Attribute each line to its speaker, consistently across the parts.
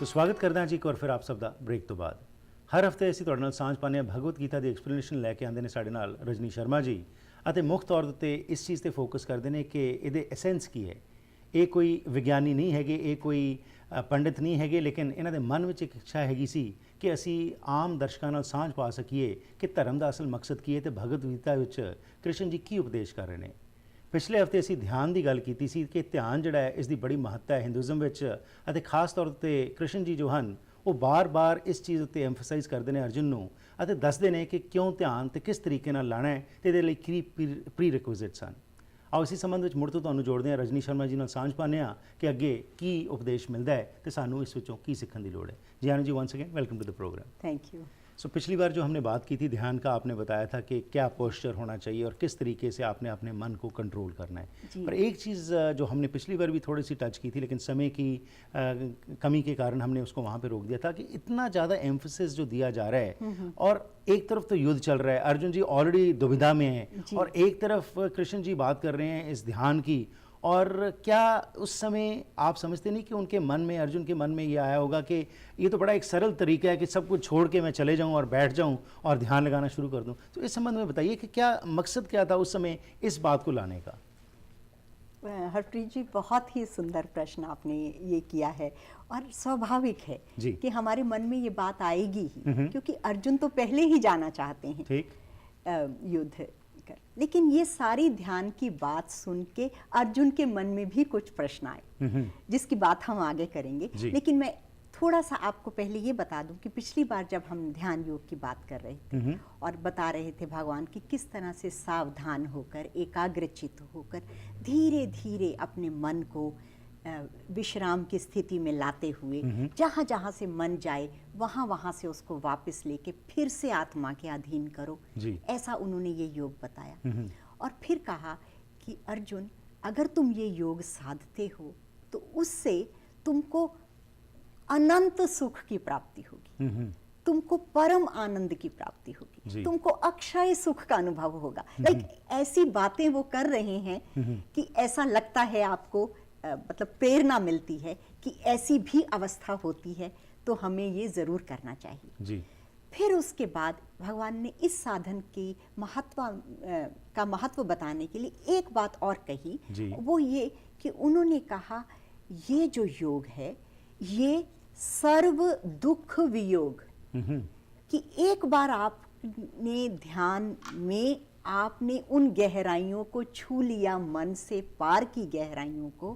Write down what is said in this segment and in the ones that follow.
Speaker 1: ਸੋ ਸਵਾਗਤ ਕਰਦਾ ਜੀ ਇੱਕ ਵਾਰ ਫਿਰ ਆਪ ਸਭ ਦਾ ਬ੍ਰੇਕ ਤੋਂ ਬਾਅਦ। ਹਰ ਹਫਤੇ ਅਸੀਂ ਤੁਹਾਡੇ ਨਾਲ ਸਾਂਝ ਪਾਉਂਦੇ ਹਾਂ ਭਗਵਤ ਗੀਤਾ ਦੀ ਐਕਸਪਲੇਨੇਸ਼ਨ ਲੈ ਕੇ ਆਉਂਦੇ ਨੇ ਸਾਡੇ ਨਾਲ ਰਜਨੀ ਸ਼ਰਮਾ ਜੀ, ਅਤੇ ਮੁੱਖ ਤੌਰ ਉੱਤੇ ਇਸ ਚੀਜ਼ ਤੇ ਫੋਕਸ ਕਰਦੇ ਨੇ ਕਿ ਇਹਦੇ ਐਸੈਂਸ ਕੀ ਹੈ। ਇਹ ਕੋਈ ਵਿਗਿਆਨੀ ਨਹੀਂ ਹੈਗੇ, ਇਹ ਕੋਈ ਪੰਡਿਤ ਨਹੀਂ ਹੈਗੇ, ਲੇਕਿਨ ਇਹਨਾਂ ਦੇ ਮਨ ਵਿੱਚ ਇੱਕ ਇੱਛਾ ਹੈਗੀ ਸੀ ਕਿ ਅਸੀਂ ਆਮ ਦਰਸ਼ਕਾਂ ਨਾਲ ਸਾਂਝ ਪਾ ਸਕੀਏ ਕਿ ਧਰਮ ਦਾ ਅਸਲ ਮਕਸਦ ਕੀ ਹੈ ਤੇ ਭਗਵਤ ਗੀਤਾ ਵਿੱਚ ਕ੍ਰਿਸ਼ਨ ਜੀ ਕੀ ਉਪਦੇਸ਼ ਕਰ ਰਹੇ ਨੇ। ਪਿਛਲੇ ਹਫਤੇ ਅਸੀਂ ਧਿਆਨ ਦੀ ਗੱਲ ਕੀਤੀ ਸੀ ਕਿ ਧਿਆਨ ਜਿਹੜਾ ਹੈ ਇਸ ਦੀ ਬੜੀ ਮਹੱਤਤਾ ਹੈ ਹਿੰਦੂਇਜ਼ਮ ਵਿੱਚ, ਅਤੇ ਖਾਸ ਤੌਰ ਉੱਤੇ ਕ੍ਰਿਸ਼ਨ ਜੀ ਜੋ ਹਨ ਉਹ ਬਾਰ-ਬਾਰ ਇਸ ਚੀਜ਼ ਉੱਤੇ ਐਮਫਸਾਈਜ਼ ਕਰਦੇ ਨੇ ਅਰਜੁਨ ਨੂੰ, ਅਤੇ ਦੱਸਦੇ ਨੇ ਕਿ ਕਿਉਂ ਧਿਆਨ ਤੇ ਕਿਸ ਤਰੀਕੇ ਨਾਲ ਲਾਣਾ ਹੈ ਤੇ ਇਹਦੇ ਲਈ ਕੀ ਪ੍ਰੀ ਰਿਕੁਇਜ਼ਿਟਸ ਹਨ। ਆਓ ਇਸੇ ਸੰਬੰਧ ਵਿੱਚ ਮੁੜ ਤੋਂ ਤੁਹਾਨੂੰ ਜੋੜਦੇ ਹਾਂ ਰਜਨੀ ਸ਼ਰਮਾ ਜੀ ਨਾਲ ਸਾਂਝ ਪਾਉਂਦੇ ਹਾਂ ਕਿ ਅੱਗੇ ਕੀ ਉਪਦੇਸ਼ ਮਿਲਦਾ ਹੈ ਤੇ ਸਾਨੂੰ ਇਸ ਵਿੱਚੋਂ ਕੀ सीखने की लोड़ है। जी Anand ji, once again welcome to the programme.
Speaker 2: Thank you.
Speaker 1: So पिछली बार जो हमने बात की थी ध्यान का, आपने बताया था कि क्या पोस्चर होना चाहिए और किस तरीके से आपने अपने मन को कंट्रोल करना है। पर एक चीज़ जो हमने पिछली बार भी थोड़ी सी टच की थी, लेकिन समय की कमी के कारण हमने उसको वहाँ पे रोक दिया था कि इतना ज़्यादा एम्फोसिस जो दिया जा रहा है, और एक तरफ तो युद्ध चल रहा है, अर्जुन जी ऑलरेडी दुविधा में हैं, और एक तरफ कृष्ण जी बात कर रहे हैं इस ध्यान की। और क्या उस समय आप समझते नहीं कि उनके मन में, अर्जुन के मन में ये आया होगा कि ये तो बड़ा एक सरल तरीका है कि सब कुछ छोड़ के मैं चले जाऊं और बैठ जाऊं और ध्यान लगाना शुरू कर दूं। तो इस संबंध में बताइए कि क्या मकसद क्या था उस समय इस बात को लाने का।
Speaker 2: हरप्रीत जी, बहुत ही सुंदर प्रश्न आपने ये किया है, और स्वाभाविक है कि हमारे मन में ये बात आएगी ही, क्योंकि अर्जुन तो पहले ही जाना चाहते हैं युद्ध। लेकिन ये सारी ध्यान की बात सुन के अर्जुन के मन में भी कुछ प्रश्न आए, जिसकी बात हम आगे करेंगे। लेकिन मैं थोड़ा सा आपको पहले ये बता दूं कि पिछली बार जब हम ध्यान योग की बात कर रहे थे और बता रहे थे भगवान की किस तरह से सावधान होकर, एकाग्रचित्त होकर, धीरे धीरे अपने मन को विश्राम की स्थिति में लाते हुए जहाँ जहाँ से मन जाए वहाँ वहाँ से उसको वापस लेके फिर से आत्मा के अधीन करो, ऐसा उन्होंने ये योग बताया। और फिर कहा कि अर्जुन, अगर तुम ये योग साधते हो तो उससे तुमको अनंत सुख की प्राप्ति होगी, तुमको परम आनंद की प्राप्ति होगी, तुमको अक्षय सुख का अनुभव होगा। लाइक ऐसी बातें वो कर रहे हैं कि ऐसा लगता है आपको, मतलब प्रेरणा मिलती है कि ऐसी भी अवस्था होती है तो हमें ये जरूर करना चाहिए जी। फिर उसके बाद भगवान ने इस साधन की महत्व बताने के लिए एक बात और कही, वो ये कि उन्होंने कहा ये जो योग है ये सर्व दुख वियोग, कि एक बार आपने ध्यान में आपने उन गहराइयों को छू लिया, मन से पार की गहराइयों को,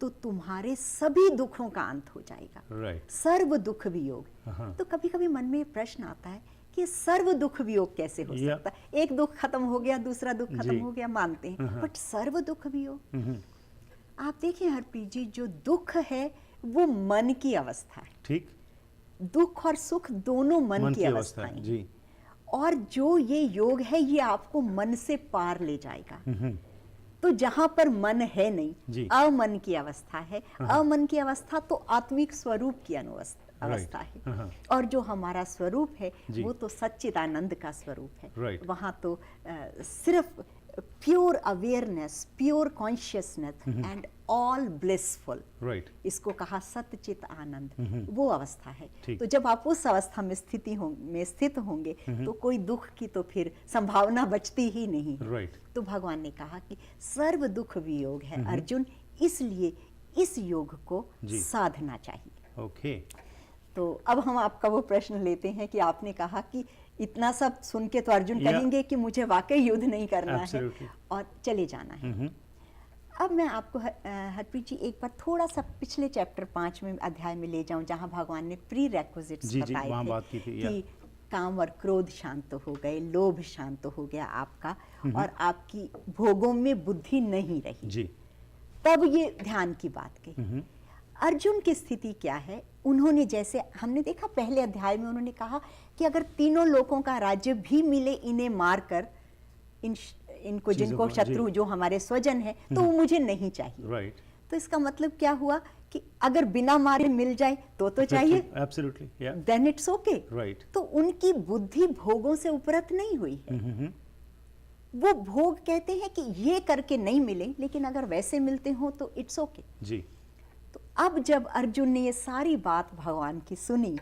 Speaker 2: तो तुम्हारे सभी दुखों का अंत हो जाएगा। सर्व दुख वियोग। तो कभी कभी मन में प्रश्न आता है कि सर्व दुख वियोग कैसे हो सकता है। एक दुख खत्म हो गया, दूसरा दुख खत्म हो गया, मानते हैं, बट सर्व दुख वियोग। आप देखें हरप्रीत जी, जो दुख है वो मन की अवस्था है, ठीक। दुख और सुख दोनों मन की अवस्थाएं जी। और जो ये योग है ये आपको मन से पार ले जाएगा। तो जहां पर मन है नहीं, अमन की अवस्था है। अमन की अवस्था तो आत्मिक स्वरूप की अवस्था है, और जो हमारा स्वरूप है वो तो सच्चिदानंद का स्वरूप है। वहां तो सिर्फ pure awareness, pure consciousness and all blissful, इसको कहा सतचित आनंद, वो अवस्था है। तो जब आप उस अवस्था में स्थित होंगे तो कोई दुख की तो फिर संभावना बचती ही नहीं। तो भगवान ने कहा कि सर्व दुख वियोग है अर्जुन, इसलिए इस योग को साधना चाहिए। तो अब हम आपका वो प्रश्न लेते हैं कि आपने कहा कि इतना सब सुन के तो अर्जुन कहेंगे कि मुझे वाकई युद्ध नहीं करना है और चले जाना है। अब मैं आपको हरप्रीत जी एक बार थोड़ा सा पिछले चैप्टर 5 में अध्याय में ले जाऊं, जहां भगवान ने प्री रेक्विजिट्स बताए थे कि काम और क्रोध शांत हो गए, लोभ शांत हो गया आपका, और आपकी भोगों में बुद्धि नहीं रही। तब ये ध्यान की बात कही। अर्जुन की स्थिति क्या है, उन्होंने जैसे हमने देखा पहले अध्याय में उन्होंने कहा कि अगर तीनों लोगों का राज्य भी मिले इन्हें मारकर, इनको जिनको शत्रु जो हमारे स्वजन है, तो वो मुझे नहीं चाहिए। तो इसका मतलब क्या हुआ कि अगर बिना मारे मिल जाए तो चाहिए,
Speaker 1: एब्सोल्युटली,
Speaker 2: देन इट्स ओके। तो उनकी बुद्धि भोगों से उपरत नहीं हुई है। वो भोग कहते हैं कि ये करके नहीं मिले, लेकिन अगर वैसे मिलते हो तो इट्स ओके जी। तो अब जब अर्जुन ने ये सारी बात भगवान की सुनी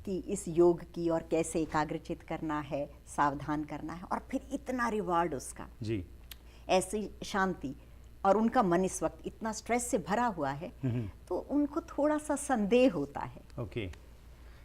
Speaker 2: कि इस योग की और कैसे एकाग्रचित करना है, सावधान करना है, और फिर इतना रिवार्ड उसका,
Speaker 1: जी,
Speaker 2: ऐसी शांति, और उनका मन इस वक्त इतना स्ट्रेस से भरा हुआ है, तो उनको थोड़ा सा संदेह होता है।
Speaker 1: ओके,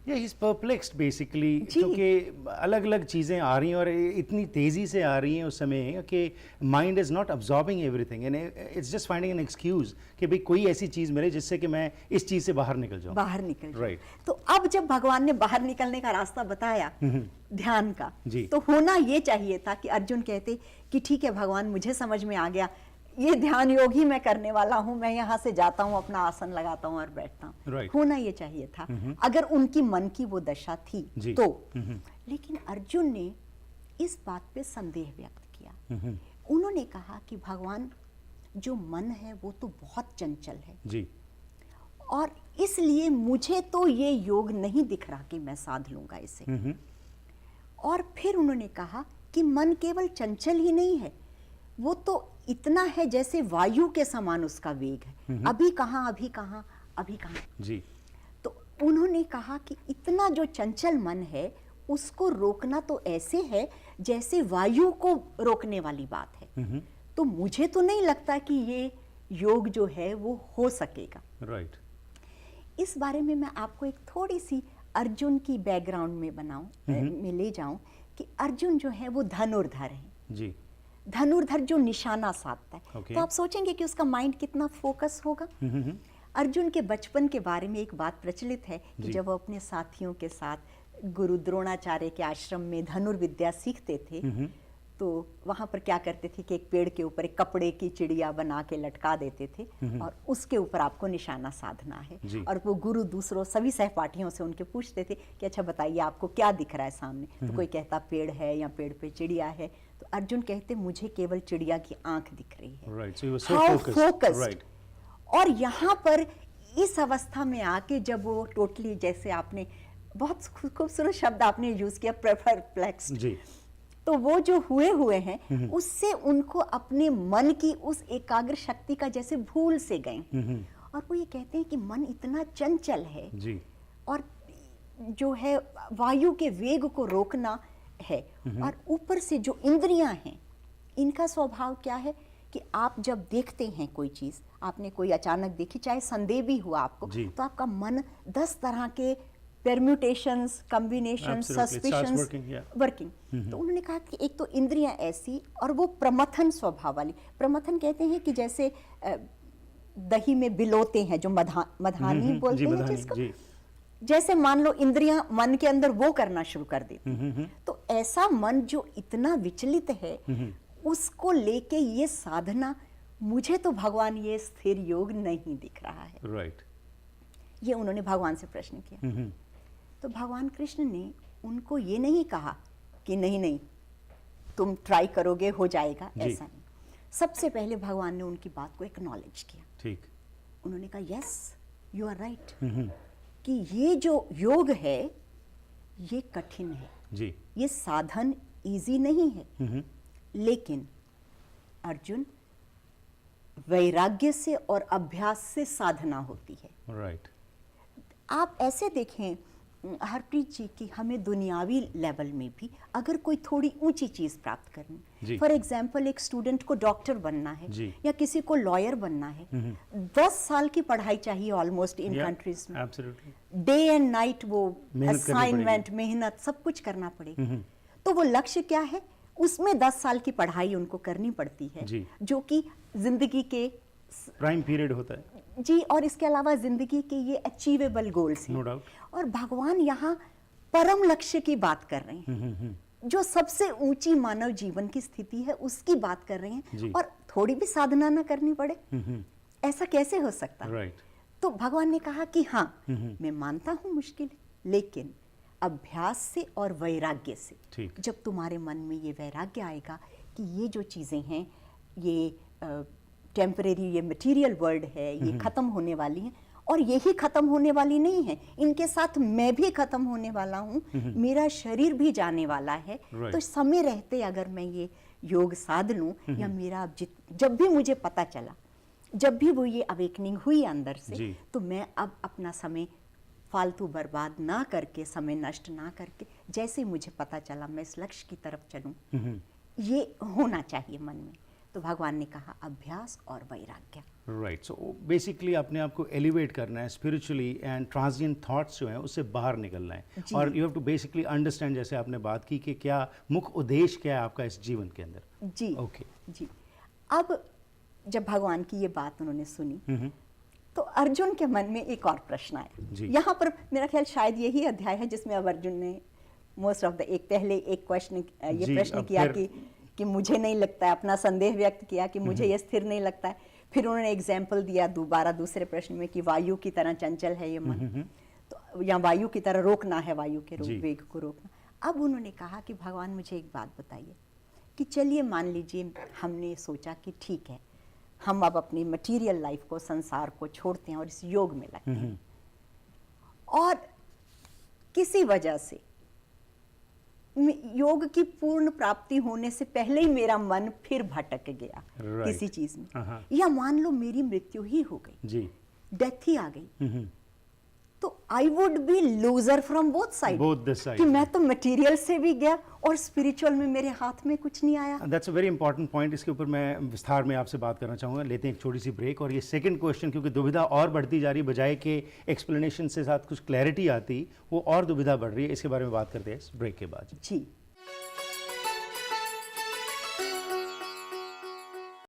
Speaker 1: या ही इज परप्लेक्स्ड बेसिकली,
Speaker 2: जी।
Speaker 1: क्योंकि अलग अलग चीज़ें आ रही हैं और इतनी तेज़ी से आ रही हैं उस समय कि mind is not absorbing everything and it's just finding an excuse कि भाई कोई ऐसी चीज़ मिले जिससे कि मैं इस चीज़ से बाहर निकल जाऊँ।
Speaker 2: बाहर निकल जाए।
Speaker 1: Right.
Speaker 2: तो अब जब भगवान ने बाहर निकलने का रास्ता बताया ध्यान का,
Speaker 1: जी।
Speaker 2: तो होना ये चाहिए था कि अर्जुन कहते कि ठीक है भगवान, मुझे समझ में आ गया, ये ध्यान योग ही मैं करने वाला हूँ, मैं यहाँ से जाता हूँ, अपना आसन लगाता हूँ और बैठता हूँ।
Speaker 1: Right.
Speaker 2: होना ये चाहिए था अगर उनकी मन की वो दशा थी
Speaker 1: जी।
Speaker 2: तो। लेकिन अर्जुन ने इस बात पे संदेह व्यक्त किया। उन्होंने कहा कि भगवान, जो मन है वो तो बहुत चंचल है,
Speaker 1: जी,
Speaker 2: और इसलिए मुझे तो ये योग नहीं दिख रहा कि मैं साध लूंगा इसे। और फिर उन्होंने कहा कि मन केवल चंचल ही नहीं है, वो तो इतना है जैसे वायु के समान उसका वेग है, अभी कहाँ अभी कहाँ अभी कहाँ।
Speaker 1: जी,
Speaker 2: तो उन्होंने कहा कि इतना जो चंचल मन है उसको रोकना तो ऐसे है जैसे वायु को रोकने वाली बात है। तो मुझे तो नहीं लगता कि ये योग जो है वो हो सकेगा।
Speaker 1: राइट।
Speaker 2: इस बारे में मैं आपको एक थोड़ी सी अर्जुन की बैकग्राउंड में में ले जाऊं कि अर्जुन जो है वो धनुर्धर है।
Speaker 1: जी,
Speaker 2: धनुर्धर जो निशाना साधता है,
Speaker 1: Okay.
Speaker 2: तो आप सोचेंगे कि उसका माइंड कितना फोकस होगा। अर्जुन के बचपन के बारे में एक बात प्रचलित है कि
Speaker 1: जी।
Speaker 2: जब वो अपने साथियों के साथ गुरु द्रोणाचार्य के आश्रम में धनुर्विद्या सीखते थे, तो वहां पर क्या करते थे कि एक पेड़ के ऊपर एक कपड़े की चिड़िया बना के लटका देते थे और उसके ऊपर आपको निशाना साधना है।
Speaker 1: जी।
Speaker 2: और वो गुरु दूसरों सभी सहपाठियों से उनके पूछते थे कि अच्छा बताइए आपको क्या दिख रहा है सामने। तो कोई कहता पेड़ है या पेड़ पे चिड़िया है, तो अर्जुन कहते मुझे केवल चिड़िया की आंख दिख रही है।
Speaker 1: Right, so he was so
Speaker 2: How
Speaker 1: focused.
Speaker 2: focused.
Speaker 1: Right,
Speaker 2: और यहाँ पर इस अवस्था में आके जब वो टोटली, जैसे आपने बहुत खूबसूरत शब्द आपने यूज किया, परप्लेक्स्ड,
Speaker 1: जी,
Speaker 2: तो वो जो हुए हैं उससे उनको अपने मन की उस एकाग्र शक्ति का जैसे भूल से गए। और वो ये कहते हैं कि मन इतना चंचल है
Speaker 1: जी,
Speaker 2: और जो है वायु के वेग को रोकना है। और ऊपर से जो इंद्रियां हैं, इनका स्वभाव क्या है कि आप जब देखते हैं कोई चीज, आपने कोई अचानक देखी, चाहे संदेह भी हुआ आपको,
Speaker 1: जी।
Speaker 2: तो आपका मन 10 तरह के permutations, combinations,
Speaker 1: Absolutely. It starts
Speaker 2: suspicions
Speaker 1: working, yeah.
Speaker 2: Working. तो उन्होंने कहा कि एक तो इंद्रियां ऐसी, और वो प्रमथन स्वभाव वाली। प्रमथन कहते हैं कि जैसे दही में बिलोते हैं, जो मधानी बोलते
Speaker 1: जी,
Speaker 2: हैं
Speaker 1: मधानी,
Speaker 2: जिसको,
Speaker 1: जी,
Speaker 2: जैसे मान लो इंद्रियां मन के अंदर वो करना शुरू कर देती हैं। तो ऐसा मन जो इतना विचलित है, उसको लेके ये साधना, मुझे तो भगवान ये स्थिर योग नहीं दिख रहा है।
Speaker 1: राइट,
Speaker 2: ये उन्होंने भगवान से प्रश्न किया। तो भगवान कृष्ण ने उनको ये नहीं कहा कि नहीं नहीं तुम ट्राई करोगे हो जाएगा,
Speaker 1: जी।
Speaker 2: ऐसा नहीं। सबसे पहले भगवान ने उनकी बात को एक्नॉलेज किया।
Speaker 1: ठीक,
Speaker 2: उन्होंने कहा यस यू आर राइट, कि ये जो योग है ये कठिन है,
Speaker 1: जी,
Speaker 2: ये साधन इजी नहीं है। लेकिन अर्जुन, वैराग्य से और अभ्यास से साधना होती है।
Speaker 1: राइट,
Speaker 2: आप ऐसे देखें हरप्रीत जी की, हमें दुनियावी लेवल में भी अगर कोई थोड़ी ऊंची चीज प्राप्त
Speaker 1: जी।
Speaker 2: करनी, फॉर एग्जाम्पल एक स्टूडेंट को डॉक्टर बनना है
Speaker 1: जी।
Speaker 2: या किसी को लॉयर बनना है, 10 साल की पढ़ाई चाहिए ऑलमोस्ट इन
Speaker 1: Yeah,
Speaker 2: कंट्रीज में।
Speaker 1: absolutely.
Speaker 2: डे एंड नाइट वो
Speaker 1: मेहनत करनी
Speaker 2: असाइनमेंट, मेहनत, सब कुछ करना पड़ेगा। तो वो लक्ष्य क्या है, उसमें 10 साल की पढ़ाई उनको करनी पड़ती है,
Speaker 1: जी।
Speaker 2: जो कि जिंदगी के
Speaker 1: प्राइम पीरियड होता है,
Speaker 2: जी, और इसके अलावा जिंदगी के ये अचीवेबल गोल्स हैं।
Speaker 1: No doubt.
Speaker 2: और भगवान यहाँ परम लक्ष्य की बात कर रहे हैं, जो सबसे ऊंची मानव जीवन की स्थिति है उसकी बात कर रहे
Speaker 1: जी।
Speaker 2: हैं, और थोड़ी भी साधना ना करनी पड़े, ऐसा कैसे हो सकता है?
Speaker 1: राइट,
Speaker 2: तो भगवान ने कहा कि हाँ, मैं मानता हूं मुश्किल है, लेकिन अभ्यास से और वैराग्य से,
Speaker 1: ठीक।
Speaker 2: जब तुम्हारे मन में ये वैराग्य आएगा कि ये जो चीजें हैं ये टेम्परेरी, ये मटेरियल वर्ल्ड है, ये खत्म होने वाली हैं, और यही खत्म होने वाली नहीं है, इनके साथ मैं भी खत्म होने वाला हूँ, मेरा शरीर भी जाने वाला है।
Speaker 1: Right.
Speaker 2: तो समय रहते अगर मैं ये योग साध लूं, या मेरा जब भी मुझे पता चला जब भी वो ये अवेकनिंग हुई अंदर से,
Speaker 1: जी।
Speaker 2: तो मैं अब अपना समय फालतू बर्बाद ना करके, समय नष्ट ना करके, जैसे मुझे पता चला मैं इस लक्ष्य की तरफ चलूं, ये होना चाहिए मन में। तो भगवान ने कहा अभ्यास और वैराग्य।
Speaker 1: राइट, सो बेसिकली अपने आप को एलिवेट करना है स्पिरिचुअली, एंड ट्रांजिएंट थॉट्स जो हैं उससे बाहर निकलना है,
Speaker 2: जी।
Speaker 1: और you have to basically understand, जैसे आपने बात की कि क्या मुख्य उद्देश्य क्या है आपका इस जीवन के अंदर।
Speaker 2: जी
Speaker 1: ओके।
Speaker 2: जी। अब जब भगवान की ये बात उन्होंने सुनी, तो अर्जुन के मन में एक और प्रश्न
Speaker 1: जी।
Speaker 2: आया। यहाँ पर मेरा ख्याल शायद यही अध्याय है जिसमें अब अर्जुन ने मोस्ट ऑफ द पहले एक क्वेश्चन, ये
Speaker 1: जी,
Speaker 2: प्रश्न
Speaker 1: अब
Speaker 2: किया
Speaker 1: फिर-
Speaker 2: कि मुझे नहीं लगता है, अपना संदेह व्यक्त किया कि मुझे ये स्थिर नहीं लगता है। फिर उन्होंने एग्जाम्पल दिया दोबारा दूसरे प्रश्न में कि वायु की तरह चंचल है ये मन, तो या वायु की तरह रोकना है, वायु के
Speaker 1: जी।
Speaker 2: वेग को रोकना। अब उन्होंने कहा कि भगवान मुझे एक बात बताइए कि चलिए मान लीजिए हमने सोचा कि ठीक है, हम अब अपनी मटेरियल लाइफ को, संसार को छोड़ते हैं और इस योग में लगते हैं, और किसी वजह से योग की पूर्ण प्राप्ति होने से पहले ही मेरा मन फिर भटक गया
Speaker 1: Right.
Speaker 2: किसी चीज में,
Speaker 1: हाँ।
Speaker 2: या मान लो मेरी मृत्यु ही हो गई,
Speaker 1: जी।
Speaker 2: डेथ ही आ गई, तो I would be loser from both side.
Speaker 1: Both the sides.
Speaker 2: कि मैं तो मटेरियल से भी गया और स्पिरिचुअल में मेरे हाथ में कुछ नहीं आया।
Speaker 1: That's a very important point, इसके ऊपर मैं विस्तार में आपसे बात करना चाहूँगा। लेते हैं एक छोटी सी ब्रेक, और ये सेकंड क्वेश्चन, क्योंकि दुविधा और बढ़ती जा रही, बजाय के एक्सप्लेनेशन से साथ कुछ क्लैरिटी आती, वो और दुविधा बढ़ रही है, इसके बारे में बात करते हैं इस ब्रेक के बाद।
Speaker 2: जी।